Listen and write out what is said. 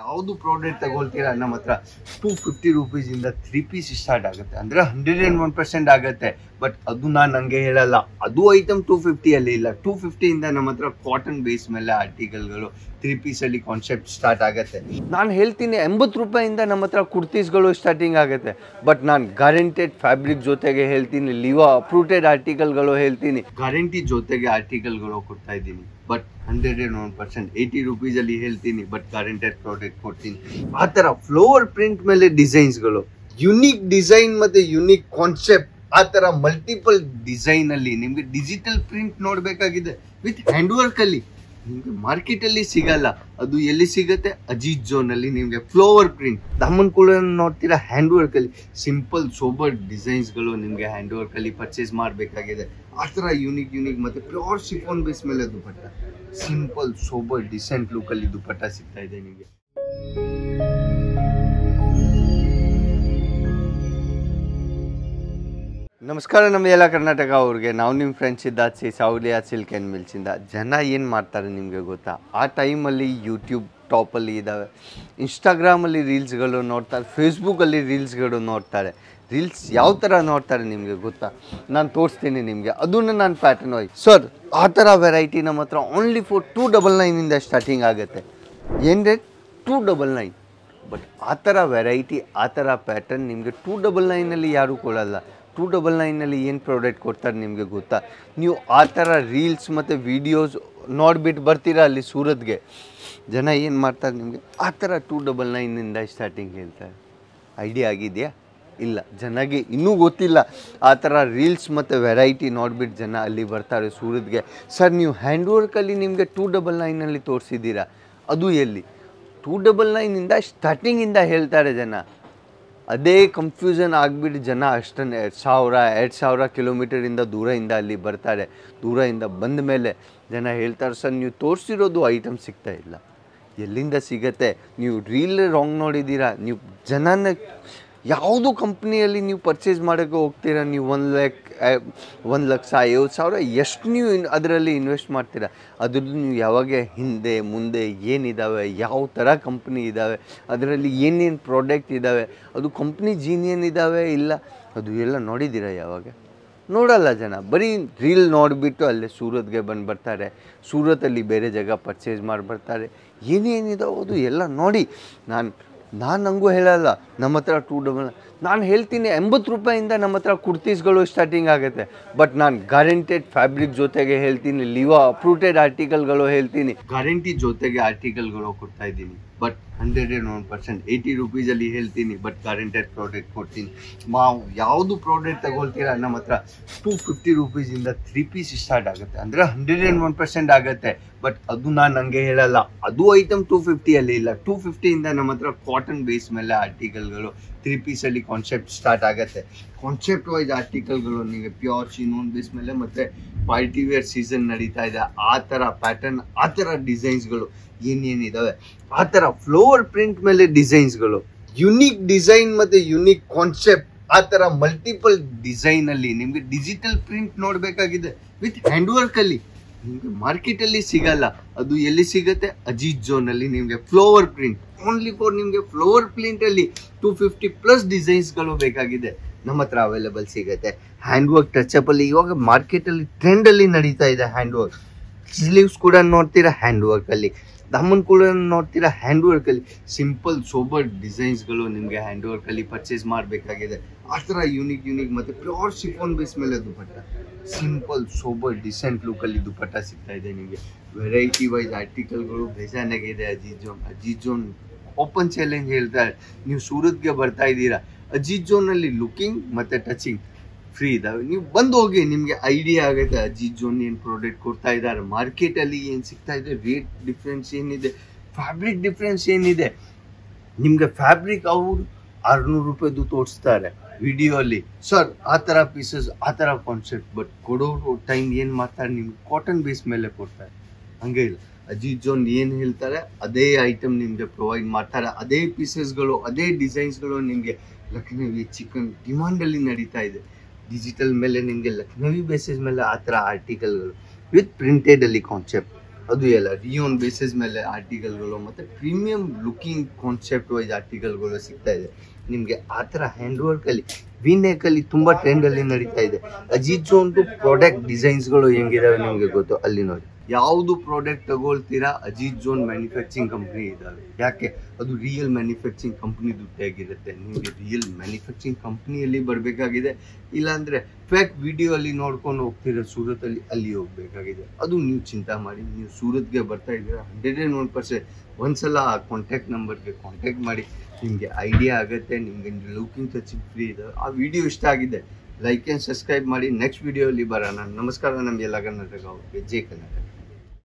ಯಾವುದು ಪ್ರಾಡಕ್ಟ್ ತಗೊಳ್ತೀರಾ ನಮ್ಮ ಹತ್ರ 250 ರೂಪೀಸಿಂದ 3 ಪೀಸ್ ಸ್ಟಾರ್ಟ್ ಆಗುತ್ತೆ, ಅಂದರೆ 101% ಆಗುತ್ತೆ. ಬಟ್ ಅದು ನಾನು ಹಂಗೆ ಹೇಳಲ್ಲ, ಅದು ಐಟಮ್ 250 ಅಲ್ಲಿ ಇಲ್ಲ. 250ಇಂದ ನಮ್ಮ ಹತ್ರ ಕಾಟನ್ ಬೇಸ್ ಮೇಲೆ ಆರ್ಟಿಕಲ್ಗಳು 3 ಪೀಸಲ್ಲಿ ಕಾನ್ಸೆಪ್ಟ್ ಸ್ಟಾರ್ಟ್ ಆಗುತ್ತೆ. ನಾನು ಹೇಳ್ತೀನಿ 80 ರೂಪಾಯಿಂದ ನಮ್ಮ ಹತ್ರ ಕುರ್ತೀಸ್ಗಳು ಸ್ಟಾರ್ಟಿಂಗ್ ಆಗುತ್ತೆ. ಬಟ್ ನಾನು ಗ್ಯಾರಂಟೆಡ್ ಫ್ಯಾಬ್ರಿಕ್ ಜೊತೆಗೆ ಹೇಳ್ತೀನಿ, ಲಿವಾ ಅಪ್ರೂಟೆಡ್ ಆರ್ಟಿಕಲ್ಗಳು ಹೇಳ್ತೀನಿ, ಗ್ಯಾರಂಟಿ ಜೊತೆಗೆ ಆರ್ಟಿಕಲ್ಗಳು ಕೊಡ್ತಾ ಇದ್ದೀನಿ. ಬಟ್ 101% 80 ರೂಪೀಸಲ್ಲಿ ಹೇಳ್ತೀನಿ, ಬಟ್ ಗ್ಯಾರಂಟೆಡ್ ಪ್ರಾಡಕ್ಟ್ ಕೊಡ್ತೀನಿ. ಆ ಥರ ಫ್ಲೋವರ್ ಪ್ರಿಂಟ್ ಮೇಲೆ ಡಿಸೈನ್ಸ್ಗಳು, ಯುನೀಕ್ ಡಿಸೈನ್ ಮತ್ತೆ ಯುನೀಕ್ ಕಾನ್ಸೆಪ್ಟ್, ಆ ಥರ ಮಲ್ಟಿಪಲ್ ಡಿಸೈನ್ ಅಲ್ಲಿ ನಿಮ್ಗೆ ಡಿಜಿಟಲ್ ಪ್ರಿಂಟ್ ನೋಡ್ಬೇಕಾಗಿದೆ ವಿತ್ ಹ್ಯಾಂಡ್ ವರ್ಕ್ ಅಲ್ಲಿ ನಿಮ್ಗೆ ಮಾರ್ಕೆಟ್ ಅಲ್ಲಿ ಸಿಗಲ್ಲ. ಅದು ಎಲ್ಲಿ ಸಿಗುತ್ತೆ? ಅಜೀಜ್ ಝೋನ್ ಅಲ್ಲಿ ನಿಮ್ಗೆ ಫ್ಲೋವರ್ ಪ್ರಿಂಟ್. ದಮ್ಮನ್ ಕೂಡ ನೋಡ್ತೀರಾ ಹ್ಯಾಂಡ್ ವರ್ಕ್ ಅಲ್ಲಿ ಸಿಂಪಲ್ ಸೋಬರ್ ಡಿಸೈನ್ಸ್ ಗಳು ನಿಮ್ಗೆ ಹ್ಯಾಂಡ್ ವರ್ಕ್ ಅಲ್ಲಿ ಪರ್ಚೇಸ್ ಮಾಡಬೇಕಾಗಿದೆ. ಆ ಥರ ಯುನೀಕ್ ಮತ್ತೆ ಪ್ಯೂರ್ ಶಿಫಾನ್ ಬೇಸ್ ಮೇಲೆ dupatta, simple sober decent look ಅಲ್ಲಿ ದುಪಟ್ಟ ಸಿಗ್ತಾ ಇದೆ ನಿಮ್ಗೆ. ನಮಸ್ಕಾರ ನಮ್ಮ ಎಲ್ಲ ಕರ್ನಾಟಕ ಅವ್ರಿಗೆ, ನಾವು ನಿಮ್ಮ ಫ್ರೆಂಡ್ಸ್ ಸಿದ್ಧಾರ್ಥ್ ಸಾವುಲಿಯಾ ಸಿಲ್ಕ್ ಆ್ಯಂಡ್ ಮಿಲ್ಸಿಂದ. ಜನ ಏನು ಮಾಡ್ತಾರೆ ನಿಮಗೆ ಗೊತ್ತಾ? ಆ ಟೈಮಲ್ಲಿ ಯೂಟ್ಯೂಬ್ ಟಾಪಲ್ಲಿ ಇದ್ದಾವೆ, ಇನ್ಸ್ಟಾಗ್ರಾಮಲ್ಲಿ ರೀಲ್ಸ್ಗಳು ನೋಡ್ತಾರೆ, ಫೇಸ್ಬುಕ್ಕಲ್ಲಿ ರೀಲ್ಸ್ಗಳು ನೋಡ್ತಾರೆ. ರೀಲ್ಸ್ ಯಾವ ಥರ ನೋಡ್ತಾರೆ ನಿಮಗೆ ಗೊತ್ತಾ? ನಾನು ತೋರಿಸ್ತೀನಿ ನಿಮಗೆ, ಅದನ್ನು ನಾನು ಪ್ಯಾಟರ್ನ್ ಹೋಗಿ ಸರ್ ಆ ಥರ ವೆರೈಟಿ ನಮ್ಮ ಹತ್ರ ಓನ್ಲಿ ಫಾರ್ 299ಇಂದ ಸ್ಟಾರ್ಟಿಂಗ್ ಆಗುತ್ತೆ. ಏನು ರೇಟ್? 299. ಬಟ್ ಆ ಥರ ವೆರೈಟಿ, ಆ ಥರ ಪ್ಯಾಟರ್ನ್ ನಿಮಗೆ 299ಅಲ್ಲಿ ಯಾರೂ ಕೊಡಲ್ಲ. 299ನಲ್ಲಿ ಏನು ಪ್ರಾಡಕ್ಟ್ ಕೊಡ್ತಾರೆ ನಿಮಗೆ ಗೊತ್ತಾ? ನೀವು ಆ ಥರ ರೀಲ್ಸ್ ಮತ್ತು ವೀಡಿಯೋಸ್ ನೋಡಿಬಿಟ್ಟು ಬರ್ತೀರಾ ಅಲ್ಲಿ ಸೂರತ್ಗೆ. ಜನ ಏನು ಮಾಡ್ತಾರೆ ನಿಮಗೆ ಆ ಥರ 299ಇಂದ ಸ್ಟಾರ್ಟಿಂಗ್ ಹೇಳ್ತಾರೆ. ಐಡಿಯಾ ಆಗಿದೆಯಾ? ಇಲ್ಲ, ಜನಗೆ ಇನ್ನೂ ಗೊತ್ತಿಲ್ಲ. ಆ ಥರ ರೀಲ್ಸ್ ಮತ್ತು ವೆರೈಟಿ ನೋಡಿಬಿಟ್ಟು ಜನ ಅಲ್ಲಿ ಬರ್ತಾರೆ ಸೂರತ್ಗೆ. ಸರ್ ನೀವು ಹ್ಯಾಂಡ್ ವರ್ಕಲ್ಲಿ ನಿಮಗೆ 299ನಲ್ಲಿ ತೋರಿಸಿದ್ದೀರಾ, ಅದು ಎಲ್ಲಿ? 299ಇಂದ ಸ್ಟಾರ್ಟಿಂಗಿಂದ ಹೇಳ್ತಾರೆ ಜನ. ಅದೇ ಕನ್ಫ್ಯೂಷನ್ ಆಗಿಬಿಟ್ಟು ಜನ ಅಷ್ಟನ್ನೇ 2,000 ಕಿಲೋಮೀಟರಿಂದ ದೂರದಿಂದ ಅಲ್ಲಿ ಬರ್ತಾರೆ. ದೂರದಿಂದ ಬಂದ ಮೇಲೆ ಜನ ಹೇಳ್ತಾರೆ, ಸರ್ ನೀವು ತೋರಿಸಿರೋದು ಐಟಮ್ ಸಿಗ್ತಾ ಇಲ್ಲ, ಎಲ್ಲಿಂದ ಸಿಗತ್ತೆ? ನೀವು ರೀಲ್ ರಾಂಗ್ ನೋಡಿದ್ದೀರಾ. ನೀವು ಜನನ ಯಾವುದು ಕಂಪ್ನಿಯಲ್ಲಿ ನೀವು ಪರ್ಚೇಸ್ ಮಾಡೋಕ್ಕೆ ಹೋಗ್ತೀರಾ, ನೀವು 1,50,000 ಎಷ್ಟು ನೀವು ಅದರಲ್ಲಿ ಇನ್ವೆಸ್ಟ್ ಮಾಡ್ತೀರಾ? ಅದ್ರದ್ದು ನೀವು ಯಾವಾಗ ಹಿಂದೆ ಮುಂದೆ ಏನಿದ್ದಾವೆ, ಯಾವ ಥರ ಕಂಪ್ನಿ ಇದ್ದಾವೆ, ಅದರಲ್ಲಿ ಏನೇನು ಪ್ರಾಡಕ್ಟ್ ಇದ್ದಾವೆ, ಅದು ಕಂಪ್ನಿ ಜೀನಿಯನ್ ಇದ್ದಾವೆ ಇಲ್ಲ, ಅದು ಎಲ್ಲ ನೋಡಿದ್ದೀರಾ ಯಾವಾಗ? ನೋಡಲ್ಲ ಜನ. ಬರೀ ರೀಲ್ ನೋಡಿಬಿಟ್ಟು ಅಲ್ಲೇ ಸೂರತ್ಗೆ ಬರ್ತಾರೆ, ಸೂರತಲ್ಲಿ ಬೇರೆ ಜಾಗ ಪರ್ಚೇಸ್ ಮಾಡಿ ಬರ್ತಾರೆ. ಏನೇನಿದಾವೆ ಅದು ಎಲ್ಲ ನೋಡಿ. ನಾನು ಹಂಗೂ ಹೇಳಲ್ಲ ನಮ್ಮ ಹತ್ರ 299. ನಾನು ಹೇಳ್ತೀನಿ 80 ರೂಪಾಯಿಂದ ನಮ್ಮ ಹತ್ರ ಕುರ್ತೀಸ್ಗಳು ಸ್ಟಾರ್ಟಿಂಗ್ ಆಗುತ್ತೆ. ಬಟ್ ನಾನು ಗ್ಯಾರಂಟೆಡ್ ಫ್ಯಾಬ್ರಿಕ್ ಜೊತೆಗೆ ಹೇಳ್ತೀನಿ, ಲಿವಾ ಅಪ್ರೂಟೆಡ್ ಆರ್ಟಿಕಲ್ಗಳು ಹೇಳ್ತೀನಿ, ಗ್ಯಾರಂಟಿ ಜೊತೆಗೆ ಆರ್ಟಿಕಲ್ಗಳು ಕೊಡ್ತಾ ಇದ್ದೀನಿ. ಬಟ್ 101% 80 ರೂಪೀಸಲ್ಲಿ ಹೇಳ್ತೀನಿ, ಬಟ್ ಗ್ಯಾರಂಟೆಡ್ ಪ್ರಾಡಕ್ಟ್ ಕೊಡ್ತೀನಿ. ಯಾವುದು ಪ್ರಾಡಕ್ಟ್ ತಗೊಳ್ತೀರಾ ನಮ್ಮ ಹತ್ರ 250 ರೂಪೀಸಿಂದ 3 ಪೀಸ್ ಸ್ಟಾರ್ಟ್ ಆಗುತ್ತೆ, ಅಂದರೆ 101% ಆಗುತ್ತೆ. ಬಟ್ ಅದು ನಾನು ಹಂಗೆ ಹೇಳಲ್ಲ, ಅದು ಐಟಮ್ 250 ಅಲ್ಲಿ ಇಲ್ಲ. 250ಇಂದ ನಮ್ಮ ಹತ್ರ ಕಾಟನ್ ಬೇಸ್ ಮೇಲೆ ಆರ್ಟಿಕಲ್ಗಳು 3 ಪೀಸಲ್ಲಿ ಕಾನ್ಸೆಪ್ಟ್ ಸ್ಟಾರ್ಟ್ ಆಗುತ್ತೆ. ಕಾನ್ಸೆಪ್ಟ್ ವೈಸ್ ಆರ್ಟಿಕಲ್ಗಳು ನಿಮಗೆ ಪ್ಯೂರ್ ಶಿಫಾನ್ ಬೇಸ್ ಮೇಲೆ ಮತ್ತು ಪಾರ್ಟಿ ವೇರ್ ಸೀಸನ್ ನಡೀತಾ ಇದೆ, ಆ ಥರ ಪ್ಯಾಟರ್ನ್, ಆ ಥರ ಡಿಸೈನ್ಸ್ಗಳು ಏನೇನಿದ್ದಾವೆ, ಆ ಥರ ಫ್ಲೋವರ್ ಪ್ರಿಂಟ್ ಮೇಲೆ ಡಿಸೈನ್ಸ್ಗಳು, ಯುನೀಕ್ ಡಿಸೈನ್ ಮತ್ತು ಯುನೀಕ್ ಕಾನ್ಸೆಪ್ಟ್, ಆ ಥರ ಮಲ್ಟಿಪಲ್ ಡಿಸೈನಲ್ಲಿ ನಿಮಗೆ ಡಿಜಿಟಲ್ ಪ್ರಿಂಟ್ ನೋಡಬೇಕಾಗಿದೆ ವಿತ್ ಹ್ಯಾಂಡ್ ವರ್ಕಲ್ಲಿ ನಿಮಗೆ ಮಾರ್ಕೆಟಲ್ಲಿ ಸಿಗಲ್ಲ. ಅದು ಎಲ್ಲಿ ಸಿಗುತ್ತೆ? ಅಜೀಜ್ ಝೋನಲ್ಲಿ ನಿಮಗೆ ಫ್ಲೋವರ್ ಪ್ರಿಂಟ್, ಓನ್ಲಿ ಫಾರ್ ನಿಮಗೆ ಫ್ಲೋವರ್ ಪ್ರಿಂಟಲ್ಲಿ 250+ ಡಿಸೈನ್ಸ್ಗಳು ಬೇಕಾಗಿದೆ ನಮ್ಮ ಹತ್ರ ಅವೈಲೇಬಲ್ ಸಿಗುತ್ತೆ. ಹ್ಯಾಂಡ್ ವರ್ಕ್ ಟಚಪ್ಪಲ್ಲಿ ಇವಾಗ ಮಾರ್ಕೆಟಲ್ಲಿ ಟ್ರೆಂಡಲ್ಲಿ ನಡೀತಾ ಇದೆ ಹ್ಯಾಂಡ್ ವರ್ಕ್. ಸ್ಲೀವ್ಸ್ ಕೂಡ ನೋಡ್ತೀರಾ ಹ್ಯಾಂಡ್ ವರ್ಕಲ್ಲಿ, ದಮ್ಮನ್ ಕೂಡ ನೋಡ್ತೀರಾ ಹ್ಯಾಂಡ್ ವರ್ಕಲ್ಲಿ, ಸಿಂಪಲ್ ಸೋಬರ್ ಡಿಸೈನ್ಸ್ಗಳು ನಿಮಗೆ ಹ್ಯಾಂಡ್ ವರ್ಕಲ್ಲಿ ಪರ್ಚೇಸ್ ಮಾಡಬೇಕಾಗಿದೆ. ಆ ಥರ ಯುನೀಕ್ ಮತ್ತು ಪ್ಯೂರ್ ಶಿಫಾನ್ ಬೇಸ್ ಮೇಲೆ ದುಪಟ್ಟ, ಸಿಂಪಲ್ ಸೋಬರ್ ಡಿಸೆಂಟ್ ಲುಕ್ಕಲ್ಲಿ ದುಪಟ್ಟ ಸಿಗ್ತಾ ಇದೆ ನಿಮಗೆ. ವೆರೈಟಿ ವೈಸ್ ಆರ್ಟಿಕಲ್ಗಳು ಬೇಜಾನಾಗಿದೆ. ಅಜೀಜ್ ಝೋನ್ ಓಪನ್ ಚಾಲೆಂಜ್ ಹೇಳ್ತಾರೆ. ನೀವು ಸೂರತ್ಗೆ ಬರ್ತಾ ಇದ್ದೀರಾ, ಅಜೀಜ್ ಝೋನಲ್ಲಿ ಲುಕಿಂಗ್ ಮತ್ತು ಟಚಿಂಗ್ ಫ್ರೀ ಇದ್ದಾವೆ, ನೀವು ಬಂದು ಹೋಗಿ, ನಿಮಗೆ ಐಡಿಯಾ ಆಗುತ್ತೆ ಅಜೀಜ್ ಝೋನ್ ಏನು ಪ್ರಾಡಕ್ಟ್ ಕೊಡ್ತಾ ಇದ್ದಾರೆ, ಮಾರ್ಕೆಟಲ್ಲಿ ಏನು ಸಿಗ್ತಾ ಇದೆ, ರೇಟ್ ಡಿಫ್ರೆನ್ಸ್ ಏನಿದೆ, ಫ್ಯಾಬ್ರಿಕ್ ಡಿಫ್ರೆನ್ಸ್ ಏನಿದೆ. ನಿಮಗೆ ಫ್ಯಾಬ್ರಿಕ್ ಅವರು 600 ರೂಪಾಯಿದು ತೋರಿಸ್ತಾರೆ ವಿಡಿಯೋ ಅಲ್ಲಿ, ಸರ್ ಆ ಥರ ಪೀಸಸ್, ಆ ಥರ ಕಾನ್ಸೆಪ್ಟ್. ಬಟ್ ಕೊಡೋರು ಟೈಮ್ ಏನು ಮಾಡ್ತಾರೆ, ನಿಮ್ಗೆ ಕಾಟನ್ ಬೇಸ್ ಮೇಲೆ ಕೊಡ್ತಾರೆ. ಹಂಗೆ ಇಲ್ಲ, ಅಜೀಜ್ ಝೋನ್ ಏನು ಹೇಳ್ತಾರೆ ಅದೇ ಐಟಮ್ ನಿಮಗೆ ಪ್ರೊವೈಡ್ ಮಾಡ್ತಾರೆ. ಅದೇ ಪೀಸಸ್ಗಳು, ಅದೇ ಡಿಸೈನ್ಸ್ಗಳು ನಿಮಗೆ ಲಕ್ನವಿ ಚಿಕನ್ ಡಿಮಾಂಡಲ್ಲಿ ನಡೀತಾ ಇದೆ. ಡಿಜಿಟಲ್ ಮೇಲೆ ನಿಮಗೆ ಲಕ್ನವಿ ಬೇಸಿಸ್ ಮೇಲೆ ಆ ಥರ ಆರ್ಟಿಕಲ್ಗಳು ವಿತ್ ಪ್ರಿಂಟೆಡಲ್ಲಿ ಕಾನ್ಸೆಪ್ಟ್, ಅದು ಎಲ್ಲ ರಿಯೋನ್ ಬೇಸಿಸ್ ಮೇಲೆ ಆರ್ಟಿಕಲ್ಗಳು ಮತ್ತು ಪ್ರೀಮಿಯಂ ಲುಕಿಂಗ್ ಕಾನ್ಸೆಪ್ಟ್ ವೈಸ್ ಆರ್ಟಿಕಲ್ಗಳು ಸಿಗ್ತಾ ಇದೆ ನಿಮಗೆ. ಆ ಥರ ಹ್ಯಾಂಡ್ ವರ್ಕಲ್ಲಿ ವಿನೇಕಲ್ಲಿ ತುಂಬ ಟ್ರೆಂಡಲ್ಲಿ ನಡೀತಾ ಇದೆ. ಅಜಿತ್ ಜೋನ್ದು ಪ್ರಾಡಕ್ಟ್ ಡಿಸೈನ್ಸ್ಗಳು ಹೆಂಗಿದಾವೆ ನಿಮಗೆ ಗೊತ್ತು, ಅಲ್ಲಿ ನೋಡಿ. ಯಾವುದು ಪ್ರಾಡಕ್ಟ್ ತಗೊಳ್ತೀರಾ ಅಜಿತ್ ಜೋನ್ ಮ್ಯಾನುಫ್ಯಾಕ್ಚರಿಂಗ್ ಕಂಪ್ನಿ ಇದ್ದಾವೆ. ಯಾಕೆ? ಅದು ರಿಯಲ್ ಮ್ಯಾನುಫ್ಯಾಕ್ಚರಿಂಗ್ ಕಂಪ್ನಿ ದುಡ್ಡಾಗಿರುತ್ತೆ. ನಿಮಗೆ ರಿಯಲ್ ಮ್ಯಾನುಫ್ಯಾಕ್ಚರಿಂಗ್ ಕಂಪ್ನಿಯಲ್ಲಿ ಬರಬೇಕಾಗಿದೆ, ಇಲ್ಲಾಂದರೆ ಫೇಕ್ ವಿಡಿಯೋ ಅಲ್ಲಿ ನೋಡ್ಕೊಂಡು ಹೋಗ್ತೀರಾ ಸೂರತಲ್ಲಿ, ಅಲ್ಲಿ ಹೋಗಬೇಕಾಗಿದೆ. ಅದು ನೀವು ಚಿಂತೆ ಮಾಡಿ. ನೀವು ಸೂರತ್ಗೆ ಬರ್ತಾ ಇದ್ದೀರಾ 101%. ಒಂದ್ಸಲ ಆ ಕಾಂಟ್ಯಾಕ್ಟ್ ನಂಬರ್ಗೆ ಕಾಂಟ್ಯಾಕ್ಟ್ ಮಾಡಿ, ನಿಮಗೆ ಐಡಿಯಾ ಆಗುತ್ತೆ. ನಿಮಗೆ ಲುಕಿಂಗ್ ಟಚಿಂಗ್ ಫ್ರೀ ಇದೆ. ಆ ವಿಡಿಯೋ ಇಷ್ಟ ಆಗಿದೆ ಲೈಕ್ ಆ್ಯಂಡ್ ಸಬ್ಸ್ಕ್ರೈಬ್ ಮಾಡಿ. ನೆಕ್ಸ್ಟ್ ವಿಡಿಯೋಲಿ ಬರೋಣ. ನಮಸ್ಕಾರ. ನಮಗೆಲ್ಲ ಕರ್ನಾಟಕ, ಜೈ ಕರ್ನಾಟಕ.